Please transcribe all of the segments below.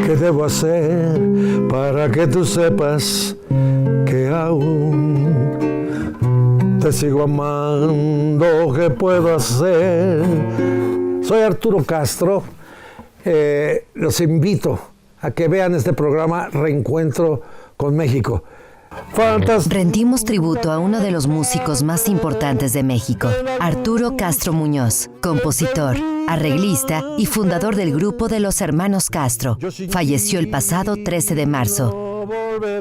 ¿Qué debo hacer para que tú sepas que aún te sigo amando? ¿Qué puedo hacer? Soy Arturo Castro. Los invito a que vean este programa Reencuentro con México. Rendimos tributo a uno de los músicos más importantes de México, Arturo Castro Muñoz, compositor, arreglista y fundador del grupo de los Hermanos Castro. Falleció el pasado 13 de marzo.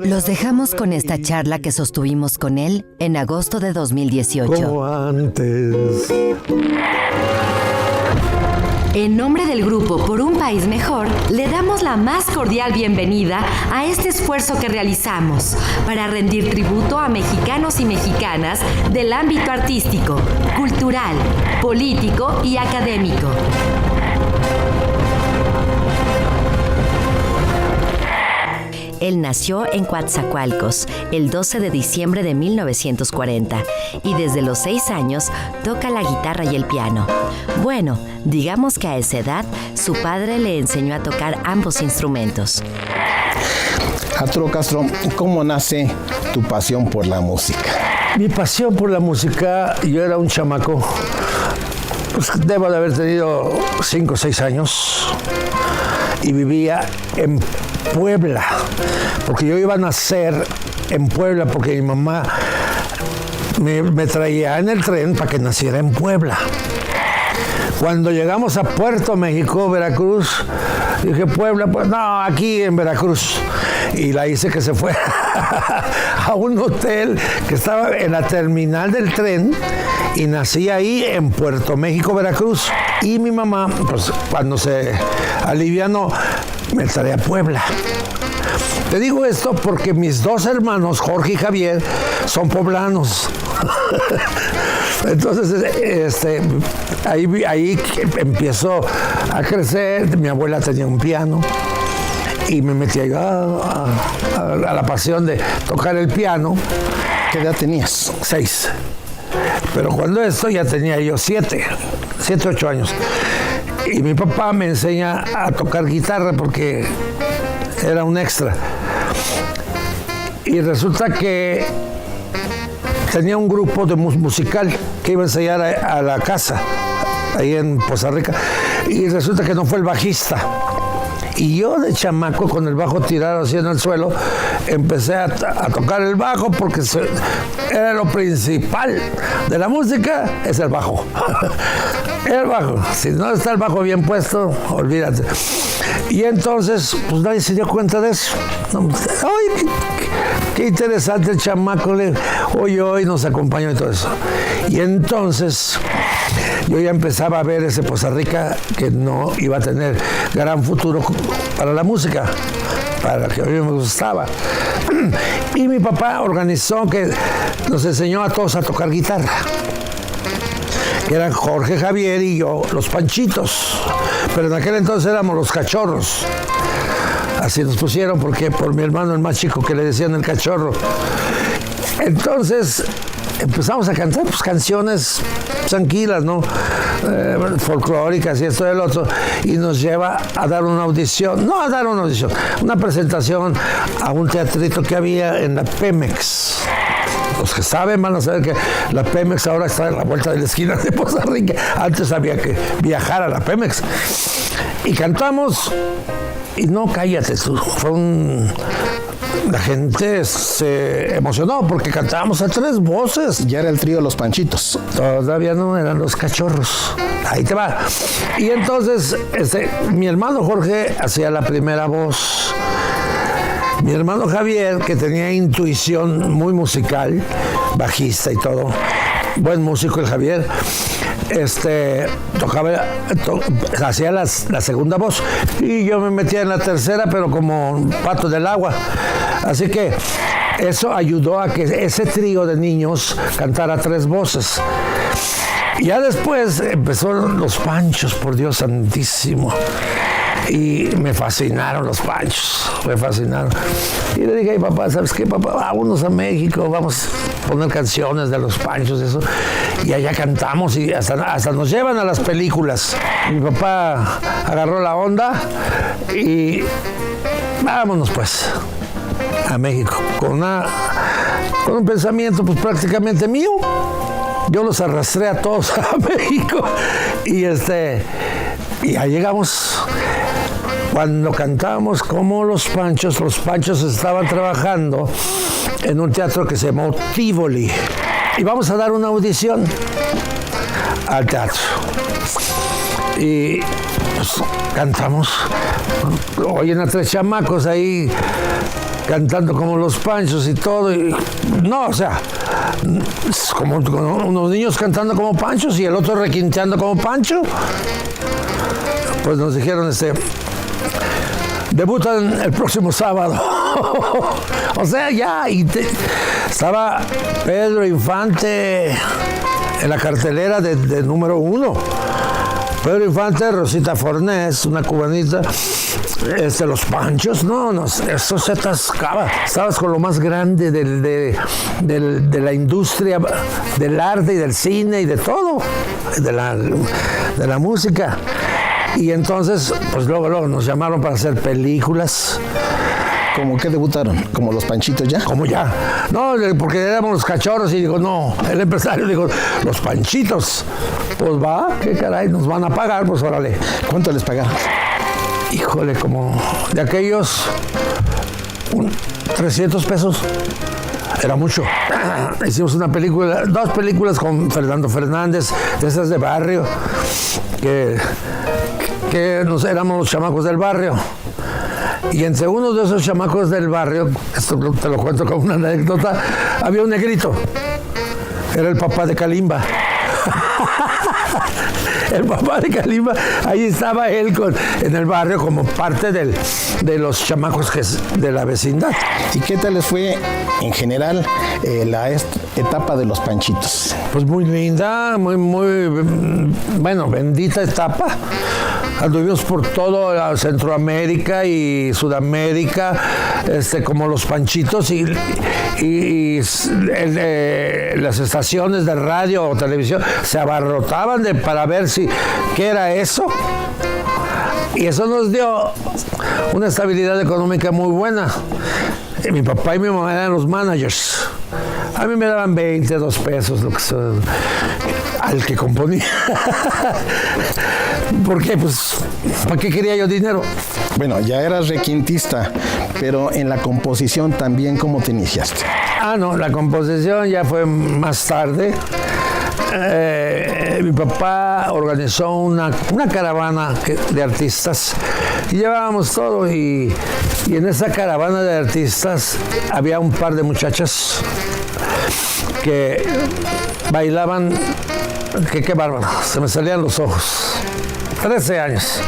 Los dejamos con esta charla que sostuvimos con él en agosto de 2018. Como antes. En nombre del grupo Por un País Mejor, le damos la más cordial bienvenida a este esfuerzo que realizamos para rendir tributo a mexicanos y mexicanas del ámbito artístico, cultural, político y académico. Él nació en Coatzacoalcos el 12 de diciembre de 1940 y desde los 6 años toca la guitarra y el piano. Bueno, digamos que a esa edad su padre le enseñó a tocar ambos instrumentos. Arturo Castro, ¿cómo nace tu pasión por la música? Mi pasión por la música, yo era un chamaco, pues debo de haber tenido 5 o 6 años y vivía en Puebla, porque yo iba a nacer en Puebla porque mi mamá me traía en el tren para que naciera en Puebla. Cuando llegamos a Puerto México, Veracruz, dije, Puebla, pues no, aquí en Veracruz. Y la hice que se fue a un hotel que estaba en la terminal del tren y nací ahí en Puerto México, Veracruz. Y mi mamá, pues cuando se alivianó, me traía a Puebla. Te digo esto porque mis 2 hermanos, Jorge y Javier, son poblanos. Entonces, ahí empiezo a crecer. Mi abuela tenía un piano y me metí a la pasión de tocar el piano. ¿Qué edad tenías? 6. Pero cuando esto ya tenía yo 7, 8 años. Y mi papá me enseña a tocar guitarra porque era un extra. Y resulta que tenía un grupo de musical que iba a ensayar a la casa, ahí en Poza Rica. Y resulta que no fue el bajista. Y yo de chamaco, con el bajo tirado así en el suelo, empecé a tocar el bajo porque era lo principal de la música, es el bajo. El bajo. Si no está el bajo bien puesto, olvídate. Y entonces, pues nadie se dio cuenta de eso. ¡Ay, qué interesante el chamaco! Hoy nos acompañó y todo eso. Y entonces yo ya empezaba a ver ese Poza Rica que no iba a tener gran futuro para la música, para lo que a mí me gustaba. Y mi papá organizó que nos enseñó a todos a tocar guitarra. Eran Jorge, Javier y yo, los Panchitos. Pero en aquel entonces éramos los Cachorros. Así nos pusieron porque por mi hermano el más chico que le decían el Cachorro. Entonces empezamos a cantar pues, canciones tranquilas, ¿no? Folclóricas y esto y el otro, y nos lleva a dar una audición, una presentación a un teatrito que había en la Pemex. Los que saben van a saber que la Pemex ahora está en la vuelta de la esquina de Poza Rica. Antes había que viajar a la Pemex. Y cantamos, y no, cállate tú, la gente se emocionó porque cantábamos a 3 voces. Ya era el trío Los Panchitos. Todavía no, eran los Cachorros. Ahí te va. Y entonces, mi hermano Jorge hacía la primera voz. Mi hermano Javier, que tenía intuición muy musical, bajista y todo, buen músico el Javier, hacía la segunda voz y yo me metía en la tercera, pero como un pato del agua. Así que eso ayudó a que ese trío de niños cantara 3 voces. Ya después empezaron los Panchos, por Dios santísimo. Y me fascinaron los Panchos, me fascinaron. Y le dije, papá, ¿sabes qué, papá? Vámonos a México, vamos a poner canciones de los Panchos, eso. Y allá cantamos y hasta nos llevan a las películas. Mi papá agarró la onda y vámonos pues a México con un pensamiento pues prácticamente mío. Yo los arrastré a todos a México y ahí llegamos. Cuando cantábamos como los Panchos estaban trabajando en un teatro que se llamó Tivoli. Y vamos a dar una audición al teatro. Y pues, cantamos. Oyen a 3 chamacos ahí cantando como los Panchos y todo. Y, no, o sea, como unos niños cantando como Panchos y el otro requinteando como Pancho. Pues nos dijeron, debutan el próximo sábado. O sea, ya. Estaba Pedro Infante en la cartelera de número 1. Pedro Infante, Rosita Fornés, una cubanita. Los Panchos, no, eso se atascaba. Estabas con lo más grande de la industria del arte y del cine y de todo, de la música. Y entonces, pues luego nos llamaron para hacer películas. ¿Cómo que debutaron? ¿Como los Panchitos ya? Como ya. No, porque éramos los cachorros y digo, no, el empresario dijo, los Panchitos. Pues va, qué caray, nos van a pagar, pues órale. ¿Cuánto les pagaron? Híjole, como de aquellos 300 pesos. Era mucho. Hicimos 2 películas con Fernando Fernández, de esas de barrio, que éramos los chamacos del barrio. Y entre uno de esos chamacos del barrio, esto te lo cuento como una anécdota, había un negrito. Era el papá de Kalimba. El papá de Kalimba, ahí estaba él en el barrio como parte de los chamacos de la vecindad. ¿Y qué tal les fue en general la etapa de los Panchitos? Pues muy linda, bueno, bendita etapa. Anduvimos por todo Centroamérica y Sudamérica, como los Panchitos y las estaciones de radio o televisión se abarrotaban para ver qué era eso. Y eso nos dio una estabilidad económica muy buena. Mi papá y mi mamá eran los managers. A mí me daban 22 pesos, lo que sea, al que componía. ¿Por qué? Pues, ¿para qué quería yo dinero? Bueno, ya eras requintista, pero en la composición también, ¿cómo te iniciaste? No, la composición ya fue más tarde. Mi papá organizó una caravana de artistas y llevábamos todo y en esa caravana de artistas había un par de muchachas que bailaban, qué bárbaro, se me salían los ojos, 13 años.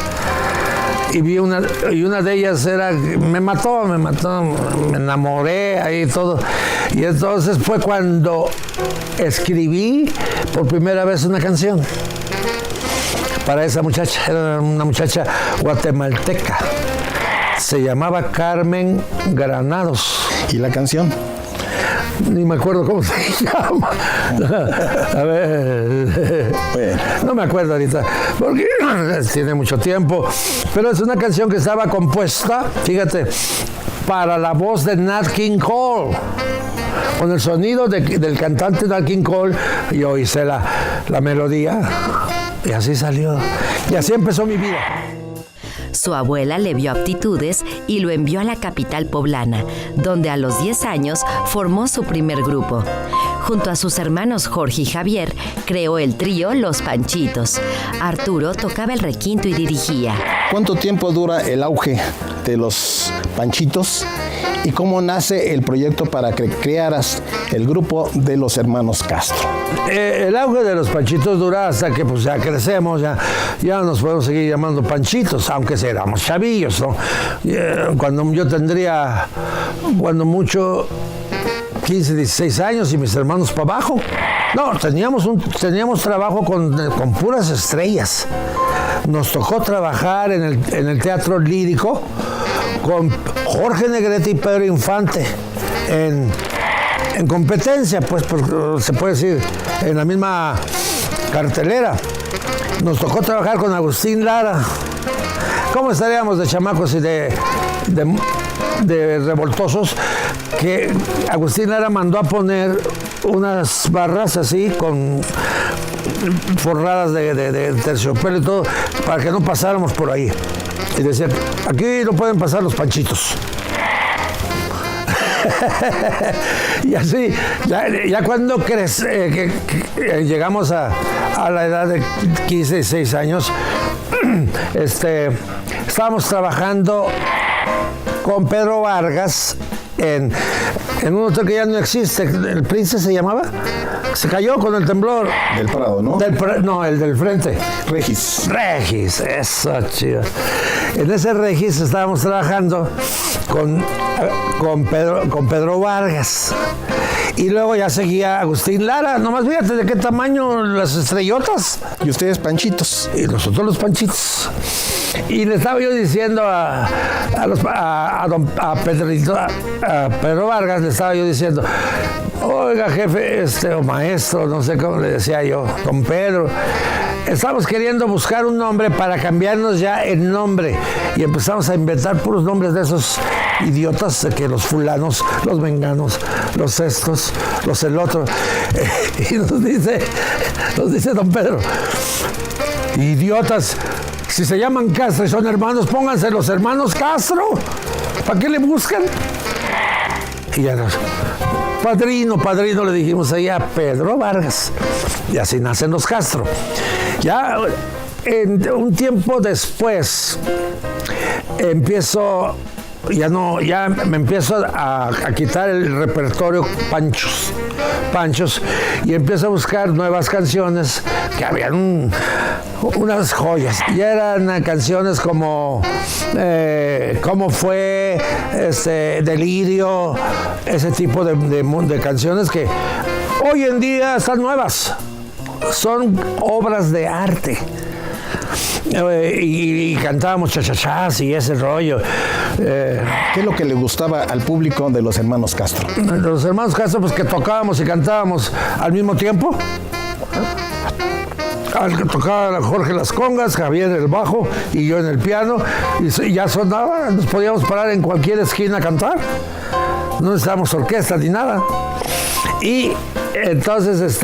Y una de ellas me mató, me enamoré ahí todo. Y entonces fue cuando escribí por primera vez una canción para esa muchacha. Era una muchacha guatemalteca. Se llamaba Carmen Granados. ¿Y la canción? Ni me acuerdo cómo se llama. A ver. No me acuerdo ahorita, porque tiene mucho tiempo. Pero es una canción que estaba compuesta, fíjate, para la voz de Nat King Cole. Con el sonido del cantante Nat King Cole, yo hice la melodía. Y así salió. Y así empezó mi vida. Su abuela le vio aptitudes y lo envió a la capital poblana, donde a los 10 años formó su primer grupo. Junto a sus hermanos Jorge y Javier, creó el trío Los Panchitos. Arturo tocaba el requinto y dirigía. ¿Cuánto tiempo dura el auge de los Panchitos? ¿Y cómo nace el proyecto para que crearas el grupo de los hermanos Castro? El auge de los Panchitos dura hasta que pues ya crecemos, ya nos podemos seguir llamando Panchitos, aunque éramos chavillos, ¿no? Cuando yo tendría, cuando mucho, 15, 16 años y mis hermanos para abajo. No, teníamos trabajo con puras estrellas. nos tocó trabajar en el Teatro Lírico con Jorge Negrete y Pedro Infante en competencia, pues se puede decir, en la misma cartelera. Nos tocó trabajar con Agustín Lara. ¿Cómo estaríamos de chamacos y de revoltosos? Que Agustín Lara mandó a poner unas barras así con forradas de terciopelo y todo para que no pasáramos por ahí. Y decía, aquí no pueden pasar los panchitos. Y así, ya cuando llegamos a la edad de 15, 16 años, estábamos trabajando con Pedro Vargas en un hotel que ya no existe. ¿El Prince se llamaba? Se cayó con el temblor. Del Prado, ¿no? No, el del frente. Regis. Regis, eso, chido. En ese Regis estábamos trabajando con Pedro Vargas. Y luego ya seguía Agustín Lara. Nomás fíjate de qué tamaño las estrellotas. Y ustedes panchitos. Y nosotros los panchitos. Y le estaba yo diciendo a Pedro Vargas, le estaba yo diciendo, oiga, jefe, o maestro, no sé cómo le decía yo, don Pedro, estamos queriendo buscar un nombre para cambiarnos ya el nombre. Y empezamos a inventar puros nombres de esos idiotas, de que los fulanos, los menganos, los estos, los el otro. Y nos dice don Pedro, idiotas, si se llaman Castro y son hermanos, pónganse los hermanos Castro. ¿Para qué le buscan? Y ya nos... Padrino, le dijimos ahí a Pedro Vargas. Y así nacen los Castro. Ya un tiempo después ya me empiezo a quitar el repertorio Panchos y empiezo a buscar nuevas canciones que habían unas joyas. Ya eran canciones como cómo fue, Delirio, ese tipo de canciones que hoy en día están nuevas. Son obras de arte. Y cantábamos chachachás y ese rollo. ¿Qué es lo que le gustaba al público de los hermanos Castro? Los hermanos Castro, pues que tocábamos y cantábamos al mismo tiempo. Tocaba Jorge las congas, Javier el bajo y yo en el piano. Y ya sonaba, nos podíamos parar en cualquier esquina a cantar. No necesitábamos orquesta ni nada. Y entonces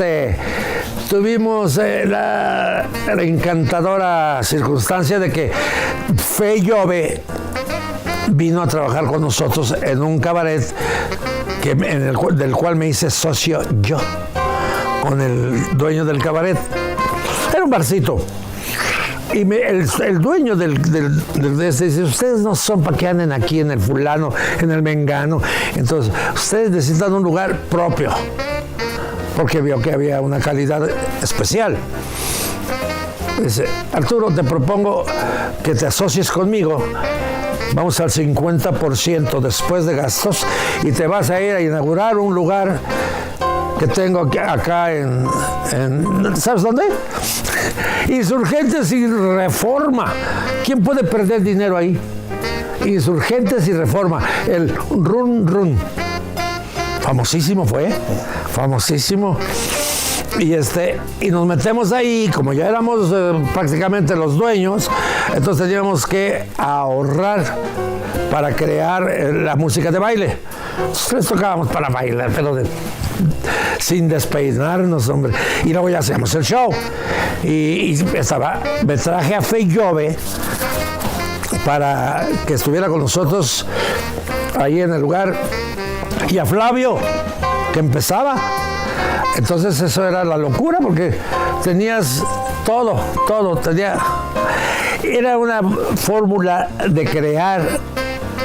tuvimos la encantadora circunstancia de que Fe Llove vino a trabajar con nosotros en un cabaret del cual me hice socio yo, con el dueño del cabaret. Era un barcito. Y el dueño dice, ustedes no son para que anden aquí en el fulano, en el mengano. Entonces, ustedes necesitan un lugar propio. Porque vio que había una calidad especial. Dice, Arturo, te propongo que te asocies conmigo. Vamos al 50% después de gastos y te vas a ir a inaugurar un lugar que tengo acá en ¿sabes dónde? Insurgentes y Reforma. ¿Quién puede perder dinero ahí? Insurgentes y Reforma. El Run. Famosísimo fue, famosísimo. Y nos metemos ahí, como ya éramos prácticamente los dueños, entonces teníamos que ahorrar para crear la música de baile. Nosotros tocábamos para bailar, pero sin despeinarnos, hombre. Y luego ya hacíamos el show. Me traje a Fe Llove para que estuviera con nosotros ahí en el lugar. Y a Flavio, que empezaba. Entonces eso era la locura, porque tenías todo. Era una fórmula de crear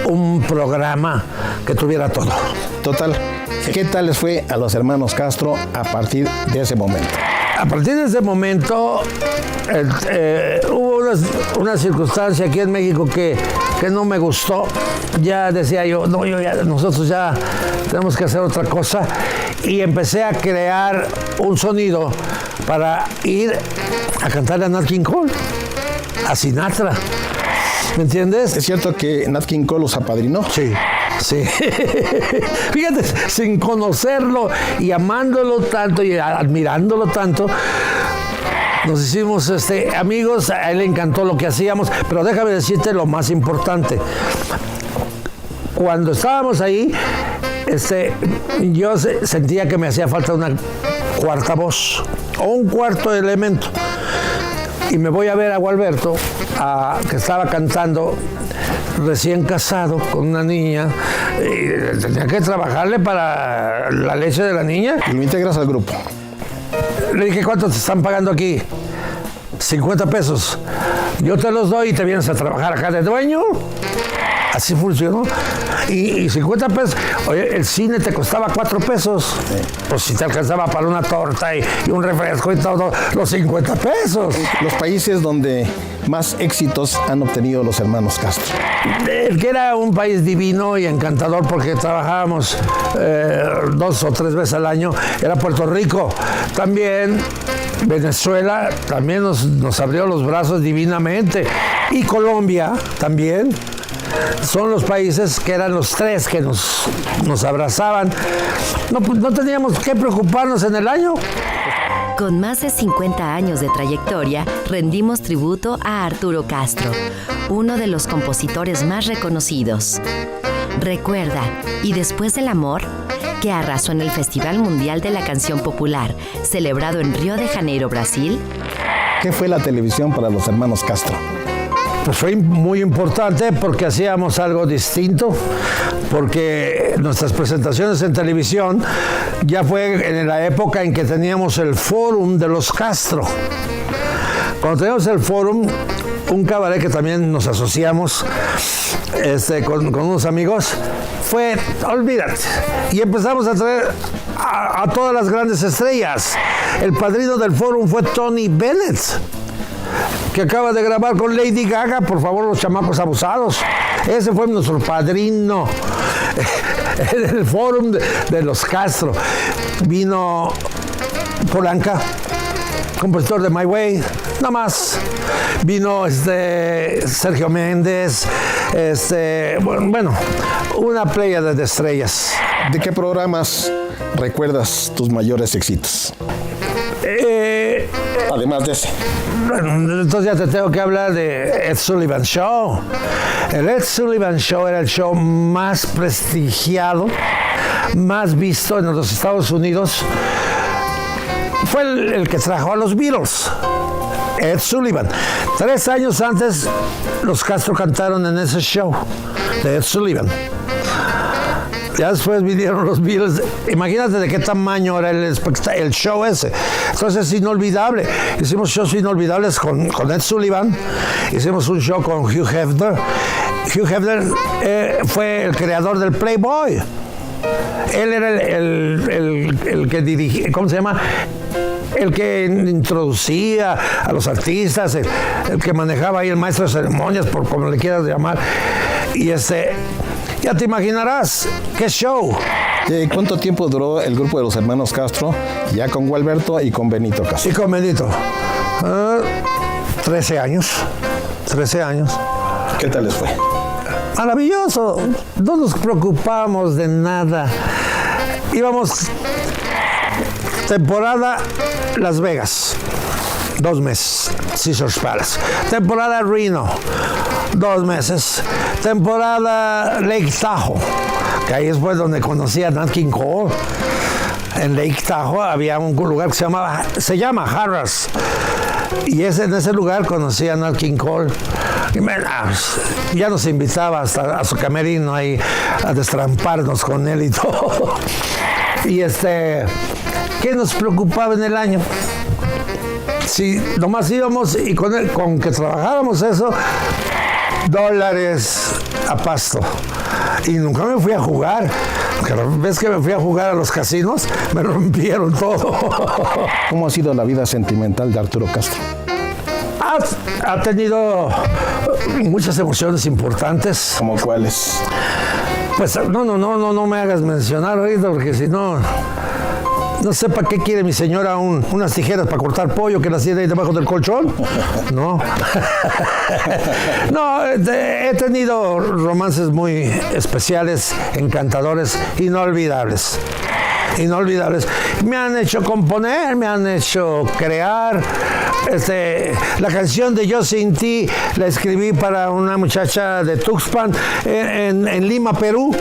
un programa que tuviera todo. Total. ¿Qué tal les fue a los hermanos Castro a partir de ese momento? A partir de ese momento hubo una circunstancia aquí en México que no me gustó. Ya decía yo, nosotros ya tenemos que hacer otra cosa. Y empecé a crear un sonido para ir a cantarle a Nat King Cole. a Sinatra. ¿Me entiendes? ¿Es cierto que Nat King Cole los apadrinó? Sí, sí. Fíjate, sin conocerlo y amándolo tanto y admirándolo tanto, nos hicimos amigos. A él le encantó lo que hacíamos, pero déjame decirte lo más importante. Cuando estábamos ahí, yo sentía que me hacía falta una cuarta voz o un cuarto elemento. Y me voy a ver a Gualberto, que estaba cantando recién casado con una niña, y tenía que trabajarle para la leche de la niña. Y lo integras al grupo. Le dije, ¿cuánto te están pagando aquí? 50 pesos. Yo te los doy y te vienes a trabajar acá de dueño. Así funcionó. Y 50 pesos. Oye, el cine te costaba 4 pesos. Pues si te alcanzaba para una torta y un refresco y todo, los 50 pesos. Los países donde más éxitos han obtenido los hermanos Castro. El que era un país divino y encantador porque trabajábamos 2 o 3 veces al año, era Puerto Rico. También Venezuela también nos abrió los brazos divinamente. Y Colombia también. Son los países que eran los 3 que nos abrazaban. No teníamos que preocuparnos en el año. Con más de 50 años de trayectoria, rendimos tributo a Arturo Castro, uno de los compositores más reconocidos. Recuerda, y después del amor, que arrasó en el Festival Mundial de la Canción Popular, celebrado en Río de Janeiro, Brasil. ¿Qué fue la televisión para los hermanos Castro? Pues fue muy importante porque hacíamos algo distinto, porque nuestras presentaciones en televisión ya fue en la época en que teníamos el Fórum de los Castro. Cuando teníamos el Fórum, un cabaret que también nos asociamos con unos amigos, fue, olvídate, y empezamos a traer a todas las grandes estrellas. El padrino del Fórum fue Tony Bennett, que acaba de grabar con Lady Gaga, por favor, Los Chamacos Abusados. Ese fue nuestro padrino en el Fórum de los Castro. Vino Polanca, compositor de My Way, nada más. Vino Sergio Méndez, bueno, una playa de estrellas. ¿De qué programas recuerdas tus mayores éxitos? Además de ese. Bueno, entonces ya te tengo que hablar de Ed Sullivan Show. El Ed Sullivan Show era el show más prestigiado, más visto en los Estados Unidos. Fue el que trajo a los Beatles, Ed Sullivan. 3 años antes, los Castro cantaron en ese show de Ed Sullivan. Ya después vinieron los Beatles. Imagínate de qué tamaño era el show ese. Entonces es inolvidable. Hicimos shows inolvidables con Ed Sullivan. Hicimos un show con Hugh Hefner. Hugh Hefner fue el creador del Playboy. Él era el que dirigía, ¿cómo se llama? El que introducía a los artistas, el que manejaba ahí el maestro de ceremonias, por como le quieras llamar. Y ya te imaginarás, qué show. ¿Cuánto tiempo duró el grupo de los hermanos Castro, ya con Gualberto y con Benito Castro? Y con Benito. 13 años. 13 años. ¿Qué tal les fue? Maravilloso. No nos preocupamos de nada. Íbamos temporada Las Vegas, 2 meses. Caesars Palace. Temporada Reno, 2 meses. Temporada Lake Tahoe, que ahí fue donde conocí a Nat King Cole. En Lake Tahoe había un lugar que se llama Harrah's. Y en ese lugar conocí a Nat King Cole. Y ya nos invitaba hasta a su camerino ahí a destramparnos con él y todo. Y ¿qué nos preocupaba en el año? Si nomás íbamos y con que trabajáramos eso, dólares a pasto. Y nunca me fui a jugar. Porque la vez que me fui a jugar a los casinos, me rompieron todo. ¿Cómo ha sido la vida sentimental de Arturo Castro? Ha tenido muchas emociones importantes. ¿Cómo cuáles? Pues no me hagas mencionar ahorita, porque si no, No sé para qué quiere mi señora unas tijeras para cortar pollo que las tiene ahí debajo del colchón. No. No, he tenido romances muy especiales, encantadores, inolvidables. Inolvidables. Me han hecho componer, me han hecho crear. La canción de Yo Sin Ti la escribí para una muchacha de Tuxpan en Lima, Perú.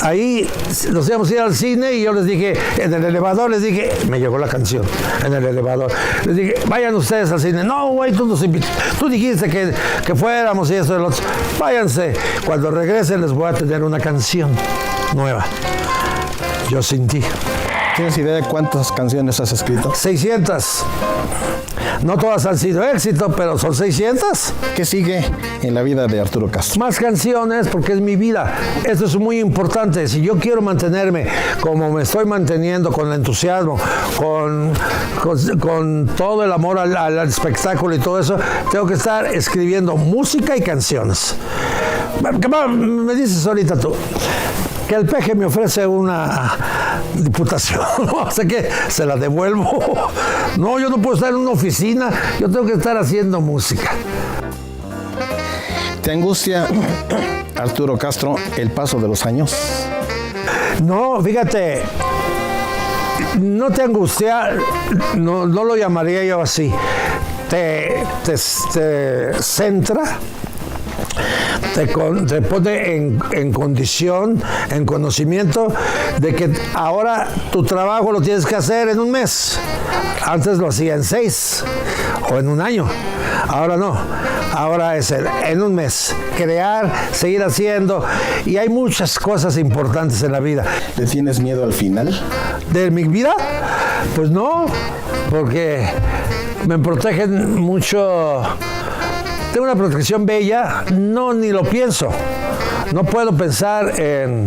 Ahí nos íbamos a ir al cine y yo les dije, en el elevador les dije, me llegó la canción, en el elevador. Les dije, vayan ustedes al cine. No, güey, tú nos invitas. Tú dijiste que fuéramos y eso y lo otro. Váyanse. Cuando regresen les voy a tener una canción nueva. Yo Sin Ti. ¿Tienes idea de cuántas canciones has escrito? 600. No todas han sido éxito, pero son 600. ¿Qué sigue en la vida de Arturo Castro? Más canciones, porque es mi vida. Esto es muy importante. Si yo quiero mantenerme como me estoy manteniendo, con entusiasmo, con todo el amor al espectáculo y todo eso, tengo que estar escribiendo música y canciones. Me dices ahorita tú que el peje me ofrece una diputación, o sea que se la devuelvo. No, yo no puedo estar en una oficina, yo tengo que estar haciendo música. ¿Te angustia, Arturo Castro, el paso de los años? No, fíjate, no te angustia, no lo llamaría yo así. Te centra, te pone en condición, en conocimiento de que ahora tu trabajo lo tienes que hacer en un mes. Antes lo hacía en 6 o en un año. Ahora no. Ahora es en un mes. Crear, seguir haciendo. Y hay muchas cosas importantes en la vida. ¿Le tienes miedo al final? ¿De mi vida? Pues no, porque me protegen mucho. Tengo una protección bella, no, ni lo pienso. No puedo pensar en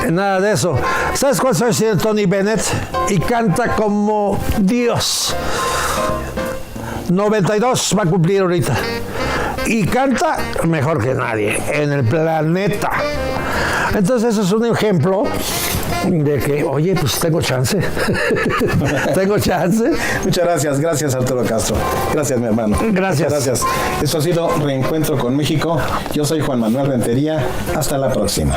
nada de eso. ¿Sabes cuántos años tiene Tony Bennett? Y canta como Dios. 92 va a cumplir ahorita. Y canta mejor que nadie en el planeta. Entonces eso es un ejemplo de que, oye, pues tengo chance. Tengo chance. Muchas gracias Arturo Castro. Gracias, mi hermano. Gracias. Gracias. Esto ha sido Reencuentro con México. Yo soy Juan Manuel Rentería. Hasta la próxima.